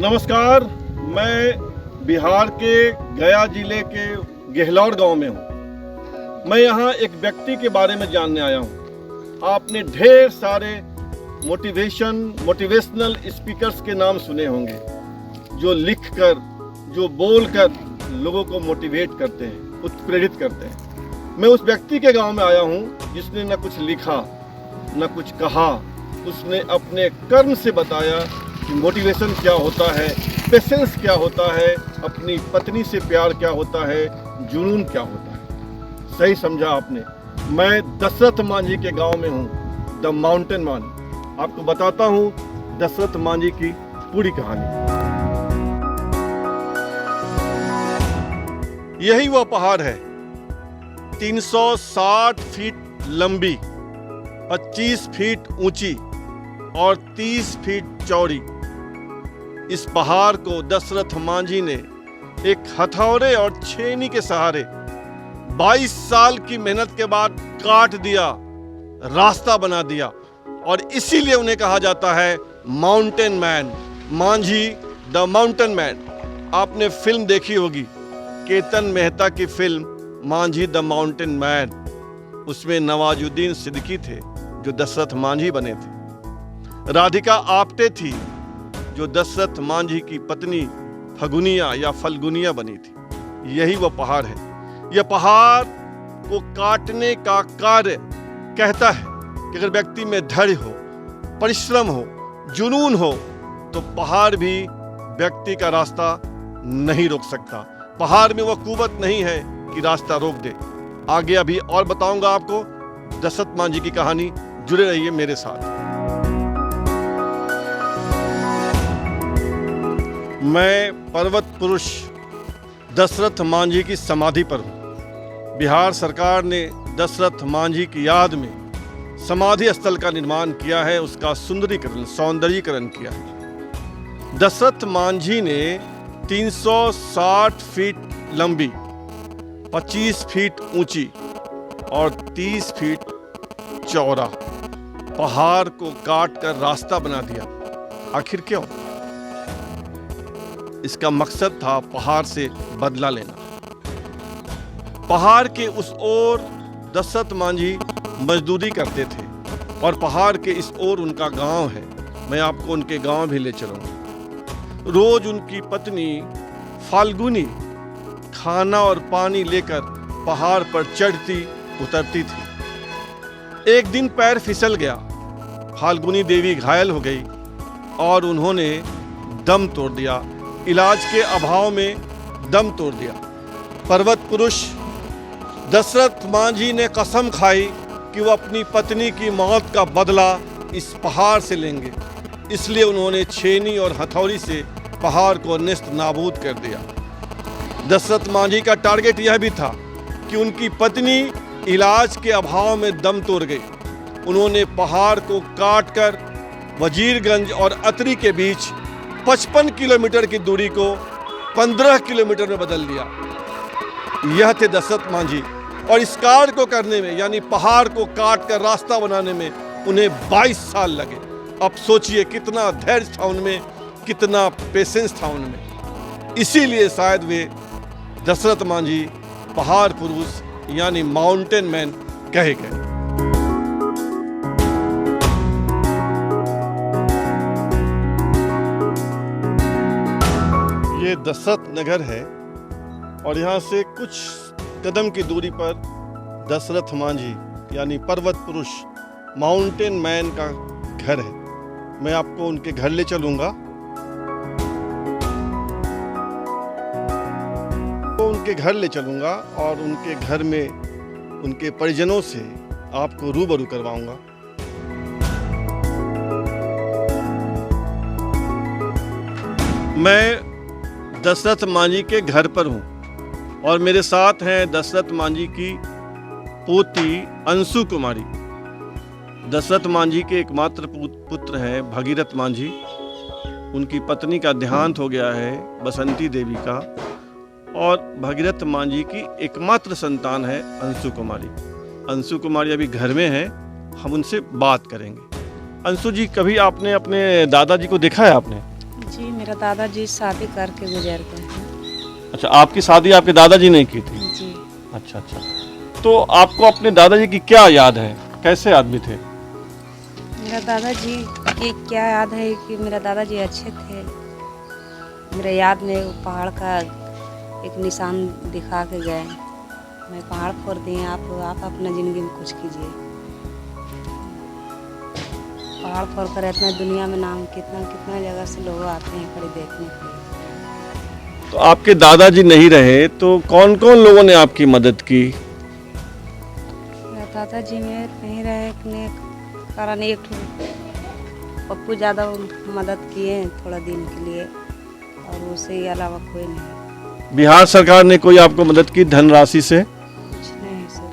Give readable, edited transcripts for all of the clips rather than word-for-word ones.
नमस्कार, मैं बिहार के गया जिले के गेहलौर गांव में हूं। मैं यहां एक व्यक्ति के बारे में जानने आया हूं। आपने ढेर सारे मोटिवेशनल स्पीकर्स के नाम सुने होंगे, जो लिखकर, जो बोलकर लोगों को मोटिवेट करते हैं, उत्प्रेरित करते हैं। मैं उस व्यक्ति के गांव में आया हूं जिसने न कुछ लिखा, न कुछ कहा। उसने अपने कर्म से बताया कि मोटिवेशन क्या होता है, पेशेंस क्या होता है, अपनी पत्नी से प्यार क्या होता है, जुनून क्या होता है। सही समझा आपने। मैं दशरथ मांझी के गांव में हूं, द माउंटेन मैन। आपको बताता हूं दशरथ मांझी की पूरी कहानी। यही वह पहाड़ है, 360 फीट लंबी, 25 फीट ऊंची और 30 फीट चौड़ी। इस पहाड़ को दशरथ मांझी ने एक हथौड़े और छेनी के सहारे 22 साल की मेहनत के बाद काट दिया, रास्ता बना दिया। और इसीलिए उन्हें कहा जाता है mountain man, Manjhi the mountain man. आपने फिल्म देखी होगी, केतन मेहता की film Manjhi the mountain man. उसमें नवाजुद्दीन सिद्दीकी थे जो दशरथ मांझी बने थे। राधिका आप्टे थी जो दशरथ मांझी की पत्नी फगुनिया या फल्गुनिया बनी थी। यही वह पहाड़ है। यह पहाड़ को काटने का कार्य कहता है कि अगर व्यक्ति में धैर्य हो, परिश्रम हो, जुनून हो, तो पहाड़ भी व्यक्ति का रास्ता नहीं रोक सकता। पहाड़ में वह कुवत नहीं है कि रास्ता रोक दे। आगे अभी और बताऊंगा आपको दशरथ मांझी की कहानी। जुड़े रहिए मेरे साथ। मैं पर्वत पुरुष दशरथ मांझी की समाधि पर हूँ। बिहार सरकार ने दशरथ मांझी की याद में समाधि स्थल का निर्माण किया है, उसका सुंदरीकरण, सौंदर्यीकरण किया है। दशरथ मांझी ने 360 फीट लंबी, 25 फीट ऊंची और 30 फीट चौड़ा पहाड़ को काट कर रास्ता बना दिया। आखिर क्यों? इसका मकसद था पहाड़ से बदला लेना। पहाड़ के उस ओर दशरथ मांझी मजदूरी करते थे और पहाड़ के इस ओर उनका गांव है। मैं आपको उनके गांव भी ले चलूंगा। रोज उनकी पत्नी फाल्गुनी खाना और पानी लेकर पहाड़ पर चढ़ती उतरती थी। एक दिन पैर फिसल गया, फाल्गुनी देवी घायल हो गई और उन्होंने दम तोड़ दिया। इलाज के अभाव में दम तोड़ दिया। पर्वत पुरुष दशरथ मांझी ने कसम खाई कि वो अपनी पत्नी की मौत का बदला इस पहाड़ से लेंगे। इसलिए उन्होंने छेनी और हथौड़ी से पहाड़ को नेस्त नाबूद कर दिया। दशरथ मांझी का टारगेट यह भी था कि उनकी पत्नी इलाज के अभाव में दम तोड़ गई। उन्होंने पहाड़ को काटकर वजीरगंज और अतरी के बीच 55 किलोमीटर की दूरी को 15 किलोमीटर में बदल दिया। यह थे दशरथ मांझी। और इस कार्य को करने में, यानी पहाड़ को काट कर रास्ता बनाने में उन्हें 22 साल लगे। अब सोचिए कितना धैर्य था उनमें, कितना पेशेंस था उनमें। इसीलिए शायद वे दशरथ मांझी पहाड़ पुरुष यानी माउंटेन मैन कहे गए। ये दशरथ नगर है और यहाँ से कुछ कदम की दूरी पर दशरथ मांझी यानी पर्वत पुरुष माउंटेन मैन का घर है। मैं आपको उनके घर ले चलूँगा। तो उनके घर ले चलूँगा और उनके घर में उनके परिजनों से आपको रूबरू करवाऊँगा। मैं दशरथ मांझी के घर पर हूँ और मेरे साथ हैं दशरथ मांझी की पोती अंशु कुमारी। दशरथ मांझी के एकमात्र पुत्र हैं भगीरथ मांझी। उनकी पत्नी का देहांत हो गया है, बसंती देवी का, और भगीरथ मांझी की एकमात्र संतान है अंशु कुमारी। अंशु कुमारी अभी घर में है, हम उनसे बात करेंगे। अंशु जी, कभी आपने अपने दादाजी को देखा है आपने? जी, मेरा मेरा दादाजी शादी करके गुजर गए हैं। अच्छा, आपकी शादी आपके दादाजी ने की थी? जी। अच्छा अच्छा। तो आपको अपने दादाजी की क्या याद है, कैसे आदमी थे? मेरा दादाजी की क्या याद है कि मेरा दादाजी अच्छे थे। मेरे याद में वो पहाड़ का एक निशान दिखा के गए, मैं पहाड़ फोड़ दिए, आप अपना ज़िंदगी में कुछ कीजिए। पहाड़ फोड़ कर इतना दुनिया में नाम, कितना कितना जगह से लोग आते हैं खड़े देखने के लिए। तो आपके दादाजी नहीं रहे तो कौन कौन लोगों ने आपकी मदद की? मेरा दादाजी में नहीं रहे के कारण एक पप्पू यादव मदद किए थोड़ा दिन के लिए, और उससे अलावा कोई नहीं। बिहार सरकार ने कोई आपको मदद की धनराशि से? कुछ नहीं सर।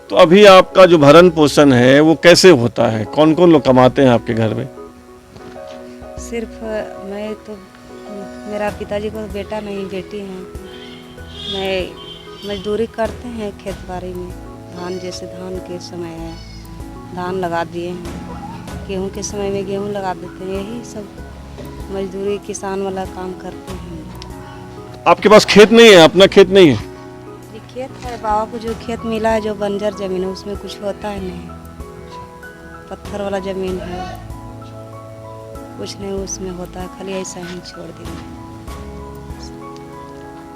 तो अभी आपका जो भरण पोषण है वो कैसे होता है? कौन कौन लोग कमाते हैं आपके घर में? सिर्फ मैं तो, मेरा पिताजी को बेटा नहीं बेटी है। मैं मजदूरी करते हैं खेत बाड़ी में, धान जैसे धान के समय है धान लगा दिए हैं, गेहूं के समय में गेहूं लगा देते हैं, यही सब मजदूरी किसान वाला काम करते हैं। आपके पास खेत नहीं है, अपना खेत नहीं है? ये खेत है, बाबा को जो खेत मिला है जो बंजर जमीन है उसमें कुछ होता है नहीं, पत्थर वाला जमीन है, कुछ नहीं उसमें होता है, खाली ऐसा ही छोड़ दिया।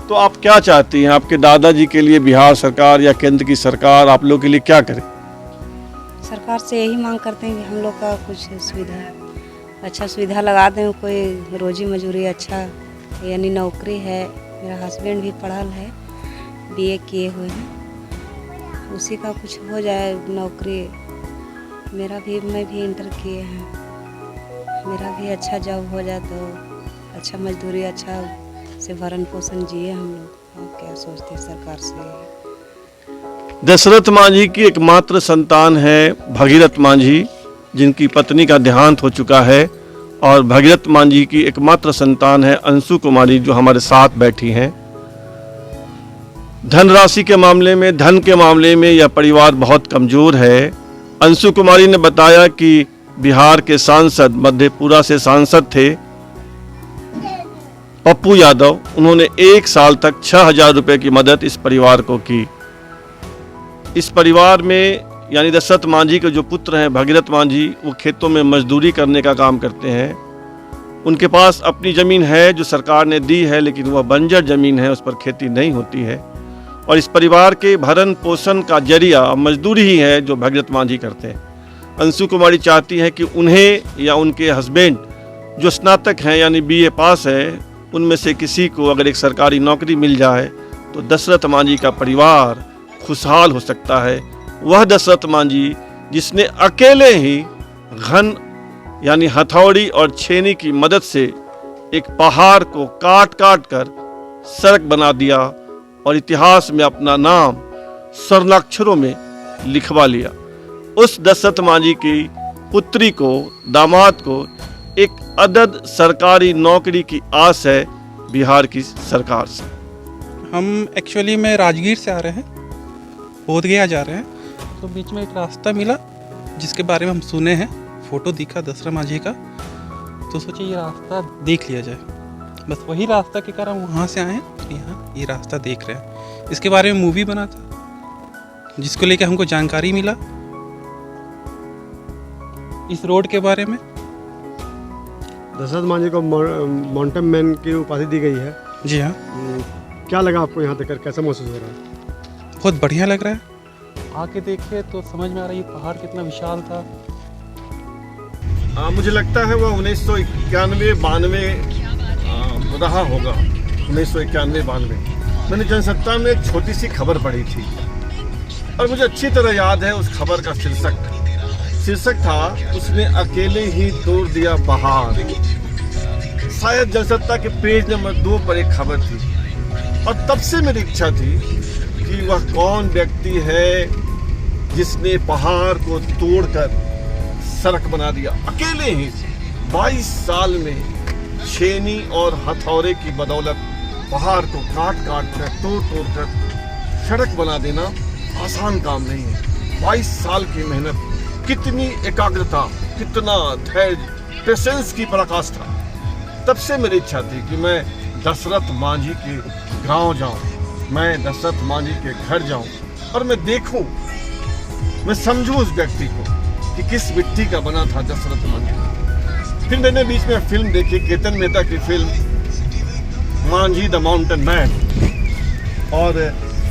तो आप क्या चाहती हैं, आपके दादाजी के लिए बिहार सरकार या केंद्र की सरकार आप लोग के लिए क्या करे? सरकार से यही मांग करते हैं कि हम लोग का कुछ सुविधा, अच्छा सुविधा लगा दें, कोई रोजी मजूरी अच्छा, यानी नौकरी है। मेरा हस्बैंड भी पढ़ल है, बीए किए हुए हैं, उसी का कुछ हो जाए नौकरी। मैं भी इंटर किए हैं, मेरा भी अच्छा जॉब हो जाए तो अच्छा मजदूरी, अच्छा से भरण पोषण जिए हम लोग। आप क्या सोचते हैं सरकार से? दशरथ मांझी की एकमात्र संतान है भगीरथ मांझी, जिनकी पत्नी का देहांत हो चुका है, और भगीरथ मांझी की एकमात्र संतान है अंशु कुमारी, जो हमारे साथ बैठी हैं। धनराशि के मामले में, धन के मामले में यह परिवार बहुत कमजोर है। अंशु कुमारी ने बताया कि बिहार के सांसद, मधेपुरा से सांसद थे पप्पू यादव, उन्होंने 1 साल तक 6,000 रुपए की मदद इस परिवार को की। इस परिवार में यानी दशरथ मांझी के जो पुत्र हैं भगीरथ मांझी, वो खेतों में मजदूरी करने का काम करते हैं। उनके पास अपनी ज़मीन है जो सरकार ने दी है, लेकिन वह बंजर ज़मीन है, उस पर खेती नहीं होती है। और इस परिवार के भरण पोषण का जरिया मजदूरी ही है जो भगीरथ मांझी करते हैं। अंशु कुमारी चाहती हैं कि उन्हें या उनके हस्बैंड जो स्नातक हैं यानी बीए पास है, उनमें से किसी को अगर एक सरकारी नौकरी मिल जाए तो दशरथ मांझी का परिवार खुशहाल हो सकता है। वह दशरथ मांझी जिसने अकेले ही घन यानी हथौड़ी और छेनी की मदद से एक पहाड़ को काट काट कर सड़क बना दिया और इतिहास में अपना नाम स्वर्णाक्षरों में लिखवा लिया। उस दशरथ मांझी की पुत्री को, दामाद को एक अदद सरकारी नौकरी की आस है बिहार की सरकार से। हम एक्चुअली में राजगीर से आ रहे हैं, बोधगया जा रहे हैं, तो बीच में एक रास्ता मिला जिसके बारे में हम सुने हैं, फ़ोटो दिखा दशरथ मांझी का, तो सोचे ये रास्ता देख लिया जाए। बस वही रास्ता के कारण वहाँ से आए हैं, यहाँ ये रास्ता देख रहे हैं। इसके बारे में मूवी बना था जिसको लेकर हमको जानकारी मिला इस रोड के बारे में। दशरथ मांझी को माउंटेन मैन की उपाधि दी गई है। जी हाँ। क्या लगा आपको यहाँ तक, कैसा महसूस हो रहा है? बहुत बढ़िया लग रहा है, आके देखे तो समझ में आ रहा है ये पहाड़ कितना विशाल था। मुझे लगता है वह 1991-92 रहा होगा, 1991-92। मैंने जनसत्ता में एक छोटी सी खबर पढ़ी थी और मुझे अच्छी तरह याद है उस खबर का शीर्षक था उसने अकेले ही तोड़ दिया पहाड़। शायद जनसत्ता के पेज नंबर 2 पर एक खबर थी और तब से मेरी इच्छा थी कि वह कौन व्यक्ति है जिसने पहाड़ को तोड़कर सड़क बना दिया अकेले ही। 22 साल में छेनी और हथौड़े की बदौलत पहाड़ को काट काट कर तोड़ कर सड़क बना देना आसान काम नहीं है। 22 साल की मेहनत, कितनी एकाग्रता, कितना धैर्य, पेशेंस की पराकाष्ठा। तब से मेरी इच्छा थी कि मैं दशरथ मांझी के गांव जाऊं, मैं दशरथ मांझी के घर जाऊं और मैं देखूं, मैं समझूं उस व्यक्ति को कि किस मिट्टी का बना था दशरथ मांझी। फिर मैंने बीच में फिल्म देखी, केतन मेहता की film Manjhi the mountain man, और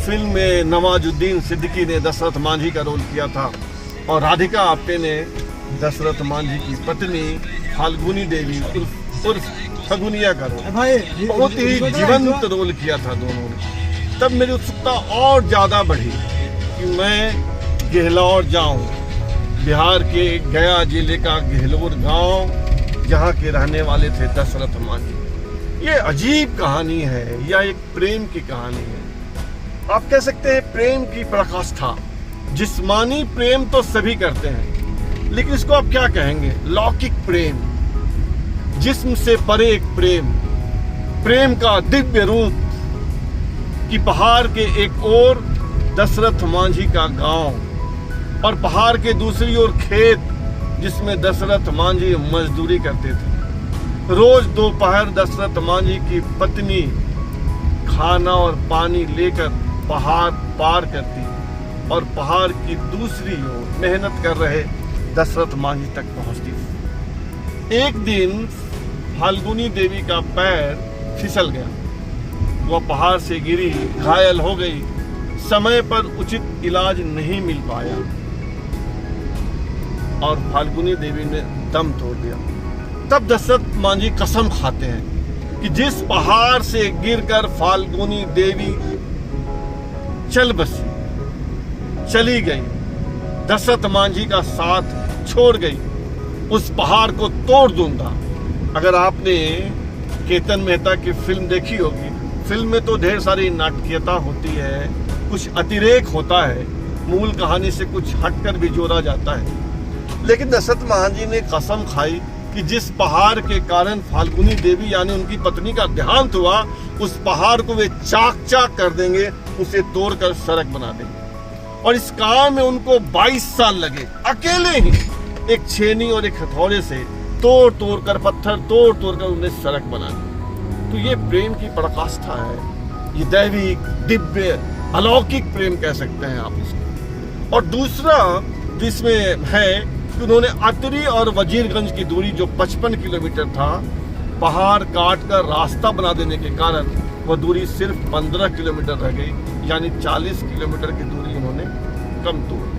फिल्म में नवाजुद्दीन सिद्दीकी ने दशरथ मांझी का रोल किया था और राधिका आप्टे ने दशरथ मांझी की पत्नी फाल्गुनी देवी उर्फ फगुनिया का रोल, बहुत ही जीवंत रोल किया था दोनों ने। तब मेरी उत्सुकता और ज़्यादा बढ़ी कि मैं गेहलोर जाऊं, बिहार के गया जिले का गेहलोर गांव, जहां के रहने वाले थे दशरथ मांझी। ये अजीब कहानी है या एक प्रेम की कहानी है, आप कह सकते हैं प्रेम की पराकाष्ठा। जिस्मानी प्रेम तो सभी करते हैं, लेकिन इसको आप क्या कहेंगे, लौकिक प्रेम, जिस्म से परे एक प्रेम, प्रेम का दिव्य रूप कि पहाड़ के एक ओर दशरथ मांझी का गांव और पहाड़ के दूसरी ओर खेत जिसमें दशरथ मांझी मजदूरी करते थे। रोज दोपहर दशरथ मांझी की पत्नी खाना और पानी लेकर पहाड़ पार करती और पहाड़ की दूसरी ओर मेहनत कर रहे दशरथ मांझी तक पहुंचती थी। एक दिन फाल्गुनी देवी का पैर फिसल गया, वह पहाड़ से गिरी, घायल हो गई, समय पर उचित इलाज नहीं मिल पाया और फाल्गुनी देवी ने दम तोड़ दिया। तब दशरथ मांझी कसम खाते हैं कि जिस पहाड़ से गिरकर फाल्गुनी देवी चल बसी, चली गई, दशरथ मांझी का साथ छोड़ गई, उस पहाड़ को तोड़ दूंगा। अगर आपने केतन मेहता की फिल्म देखी होगी, फिल्म में तो ढेर सारी नाटकीयता होती है, कुछ अतिरेक होता है, मूल कहानी से कुछ हटकर भी जोड़ा जाता है, लेकिन दशरथ मांझी ने कसम खाई कि जिस पहाड़ के कारण फाल्गुनी देवी यानी उनकी पत्नी का देहांत हुआ, उस पहाड़ को वे चाक चाक कर देंगे, उसे तोड़कर सड़क बना देंगे। और इस काम में उनको 22 साल लगे, अकेले ही एक छेनी और एक हथौड़े से तोड़ तोड़ कर, पत्थर तोड़ तोड़ कर उन्हें सड़क बना दी। तो ये प्रेम की पराकाष्ठा है, ये दैविक दिव्य अलौकिक प्रेम कह सकते हैं आप इसको। और दूसरा जिसमें है कि उन्होंने अतरी और वजीरगंज की दूरी जो 55 किलोमीटर था, पहाड़ काट कर रास्ता बना देने के कारण वह दूरी सिर्फ 15 किलोमीटर रह गई, यानी 40 किलोमीटर की दूरी उन्होंने कम तोड़।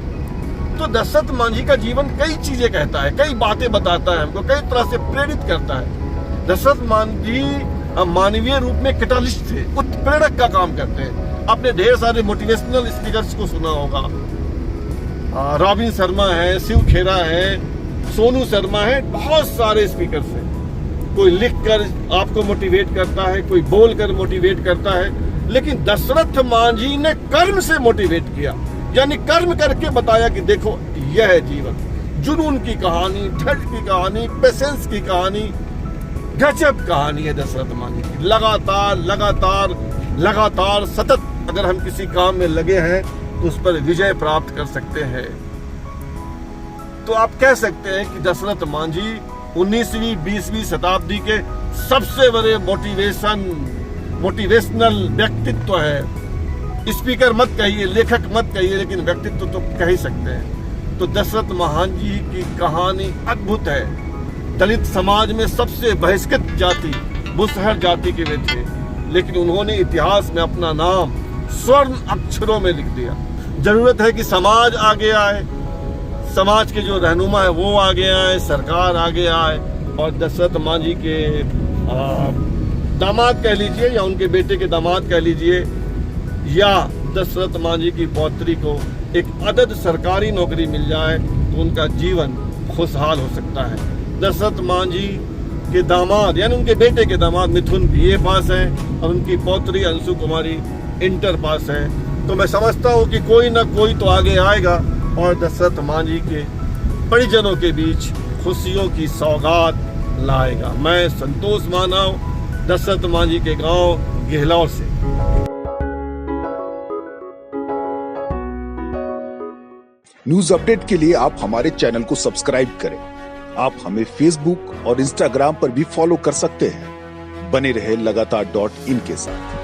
तो दशरथ मांझी का जीवन कई चीजें कहता है, कई बातें बताता है, हमको कई तरह से प्रेरित करता है। दशरथ मांझी मानवीय रूप में कैटालिस्ट थे, उत्प्रेरक का काम करते हैं। आपने ढेर सारे मोटिवेशनल स्पीकर्स को सुना होगा, रॉबिन शर्मा है, शिव खेरा है, सोनू शर्मा है, बहुत सारे स्पीकर्स हैं। कोई लिखकर आपको मोटिवेट करता है, कोई बोलकर मोटिवेट करता है, लेकिन दशरथ मांझी ने कर्म से मोटिवेट किया, यानी कर्म करके बताया कि देखो यह है जीवन। जुनून की कहानी, धैर्य की कहानी, पेशेंस की कहानी, गजब कहानी है दशरथ मांझी की। लगातार लगातार लगातार सतत अगर हम किसी काम में लगे हैं तो उस पर विजय प्राप्त कर सकते हैं। तो आप कह सकते हैं कि दशरथ मांझी 19वीं 20वीं शताब्दी के सबसे बड़े मोटिवेशनल व्यक्तित्व है। स्पीकर मत कहिए, लेखक मत कहिए, लेकिन व्यक्तित्व तो कह ही सकते हैं। तो दशरथ मांझी की कहानी अद्भुत है। दलित समाज में सबसे बहिष्कृत जाति मुसहर जाति के वे थे, लेकिन उन्होंने इतिहास में अपना नाम स्वर्ण अक्षरों में लिख दिया। जरूरत है कि समाज आगे आए, समाज के जो रहनुमा है वो आगे आए, सरकार आगे आए और दशरथ मांझी के दामाद कह लीजिए या उनके बेटे के दामाद कह लीजिए, या दशरथ मांझी की पौत्री को एक अदद सरकारी नौकरी मिल जाए तो उनका जीवन खुशहाल हो सकता है। दशरथ मांझी के दामाद यानी उनके बेटे के दामाद मिथुन बीए पास हैं और उनकी पौत्री अंशु कुमारी इंटर पास है। तो मैं समझता हूँ कि कोई ना कोई तो आगे आएगा और दशरथ मांझी के परिजनों के बीच खुशियों की सौगात लाएगा। मैं संतोष मानव, दशरथ मांझी के गांव गेहलोर से। न्यूज अपडेट के लिए आप हमारे चैनल को सब्सक्राइब करें आप हमें फेसबुक और इंस्टाग्राम पर भी फॉलो कर सकते हैं। बने रहे लगातार .in के साथ।